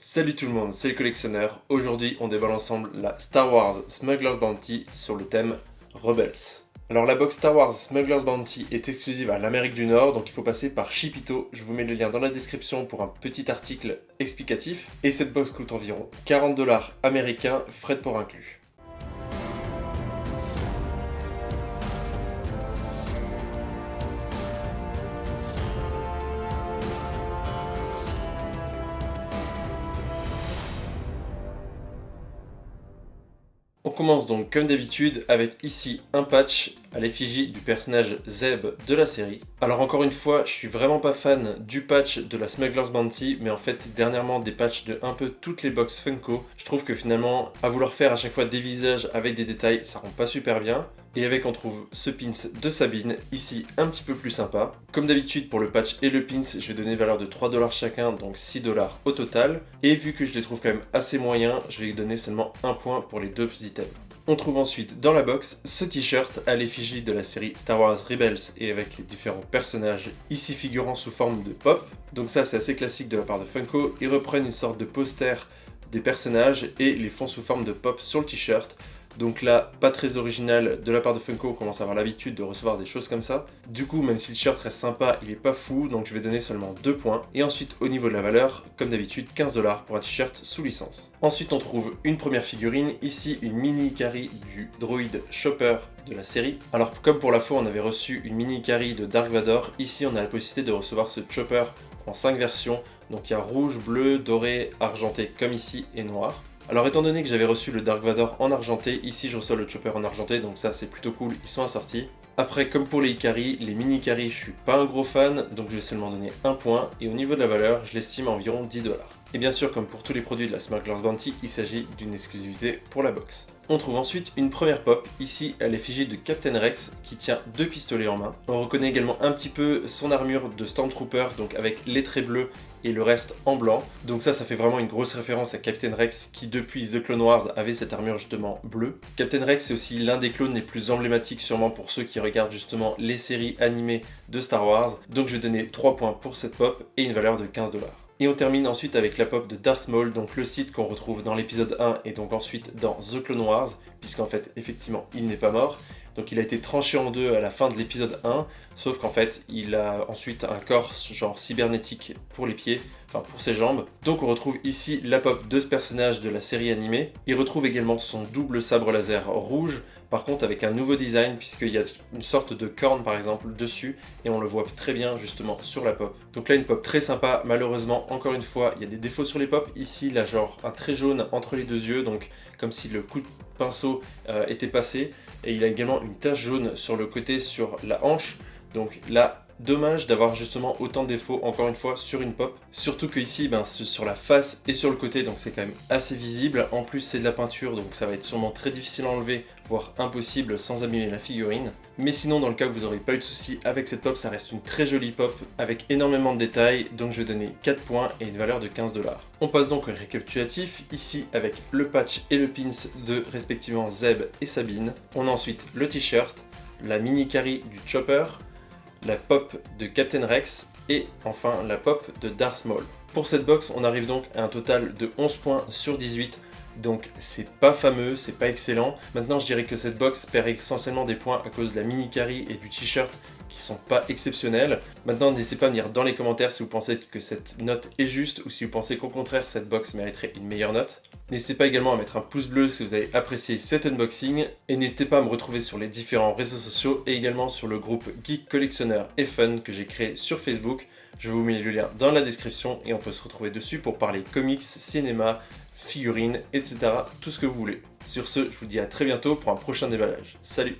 Salut tout le monde, c'est le collectionneur. Aujourd'hui, on déballe ensemble la Star Wars Smuggler's Bounty sur le thème Rebels. Alors la box Star Wars Smuggler's Bounty est exclusive à l'Amérique du Nord, donc il faut passer par Shipito. Je vous mets le lien dans la description pour un petit article explicatif. Et cette box coûte environ 40$ américains, frais de port inclus. On commence donc comme d'habitude avec ici un patch à l'effigie du personnage Zeb de la série. Alors encore une fois, je suis vraiment pas fan du patch de la Smuggler's Bounty, mais en fait dernièrement des patchs de un peu toutes les box Funko. Je trouve que finalement, à vouloir faire à chaque fois des visages avec des détails, ça rend pas super bien. Et avec on trouve ce pins de Sabine, ici un petit peu plus sympa. Comme d'habitude pour le patch et le pins, je vais donner valeur de 3$ chacun, donc 6$ au total. Et vu que je les trouve quand même assez moyens, je vais donner seulement 1 point pour les deux items. On trouve ensuite dans la box ce t-shirt à l'effigie de la série Star Wars Rebels et avec les différents personnages ici figurant sous forme de pop. Donc ça c'est assez classique de la part de Funko, ils reprennent une sorte de poster des personnages et les font sous forme de pop sur le t-shirt. Donc là, pas très original de la part de Funko, on commence à avoir l'habitude de recevoir des choses comme ça. Du coup, même si le shirt reste sympa, il est pas fou, donc je vais donner seulement 2 points. Et ensuite, au niveau de la valeur, comme d'habitude, 15$ pour un t-shirt sous licence. Ensuite, on trouve une première figurine, ici une mini Ikari du droïde Chopper de la série. Alors comme pour la fois, on avait reçu une mini Ikari de Dark Vador, ici on a la possibilité de recevoir ce Chopper en 5 versions. Donc il y a rouge, bleu, doré, argenté comme ici et noir. Alors étant donné que j'avais reçu le Dark Vador en argenté, ici je reçois le Chopper en argenté, donc ça c'est plutôt cool, ils sont assortis. Après, comme pour les Ikari, les mini Ikari, je suis pas un gros fan, donc je vais seulement donner 1 point, et au niveau de la valeur, je l'estime à environ 10$. Et bien sûr, comme pour tous les produits de la Smuggler's Bounty, il s'agit d'une exclusivité pour la box. On trouve ensuite une première pop, ici à l'effigie de Captain Rex, qui tient 2 pistolets en main. On reconnaît également un petit peu son armure de Stormtrooper, donc avec les traits bleus et le reste en blanc. Donc ça fait vraiment une grosse référence à Captain Rex, qui depuis The Clone Wars avait cette armure justement bleue. Captain Rex c'est aussi l'un des clones les plus emblématiques sûrement pour ceux qui regardent justement les séries animées de Star Wars. Donc je vais donner 3 points pour cette pop et une valeur de 15$. Et on termine ensuite avec la pop de Darth Maul, donc le site qu'on retrouve dans l'épisode 1 et donc ensuite dans The Clone Wars, puisqu'en fait, effectivement, il n'est pas mort. Donc il a été tranché en deux à la fin de l'épisode 1, sauf qu'en fait, il a ensuite un corps genre cybernétique pour les pieds, enfin pour ses jambes. Donc on retrouve ici la pop de ce personnage de la série animée. Il retrouve également son double sabre laser rouge, par contre avec un nouveau design puisqu'il y a une sorte de corne par exemple dessus et on le voit très bien justement sur la pop. Donc là une pop très sympa, malheureusement encore une fois il y a des défauts sur les pop. Ici il a genre un trait jaune entre les deux yeux, donc comme si le coup de pinceau était passé, et il a également une tache jaune sur le côté sur la hanche. Donc là, dommage d'avoir justement autant de défauts encore une fois sur une pop. Surtout que ici, sur la face et sur le côté, donc c'est quand même assez visible. En plus c'est de la peinture, donc ça va être sûrement très difficile à enlever, voire impossible sans abîmer la figurine. Mais sinon, dans le cas où vous n'aurez pas eu de soucis avec cette pop, ça reste une très jolie pop avec énormément de détails, donc je vais donner 4 points et une valeur de 15$. On passe donc au récapitulatif, ici avec le patch et le pins de respectivement Zeb et Sabine. On a ensuite le t-shirt, la mini Ikari du Chopper, la pop de Captain Rex et enfin la pop de Darth Maul. Pour cette box, on arrive donc à un total de 11 points sur 18. Donc c'est pas fameux, c'est pas excellent. Maintenant je dirais que cette box perd essentiellement des points à cause de la mini Ikari et du t-shirt qui sont pas exceptionnels. Maintenant n'hésitez pas à me dire dans les commentaires si vous pensez que cette note est juste ou si vous pensez qu'au contraire cette box mériterait une meilleure note. N'hésitez pas également à mettre un pouce bleu si vous avez apprécié cet unboxing et n'hésitez pas à me retrouver sur les différents réseaux sociaux et également sur le groupe Geek Collectionneur et Fun que j'ai créé sur Facebook. Je vous mets le lien dans la description et on peut se retrouver dessus pour parler comics, cinéma, figurines, etc. Tout ce que vous voulez. Sur ce, je vous dis à très bientôt pour un prochain déballage. Salut!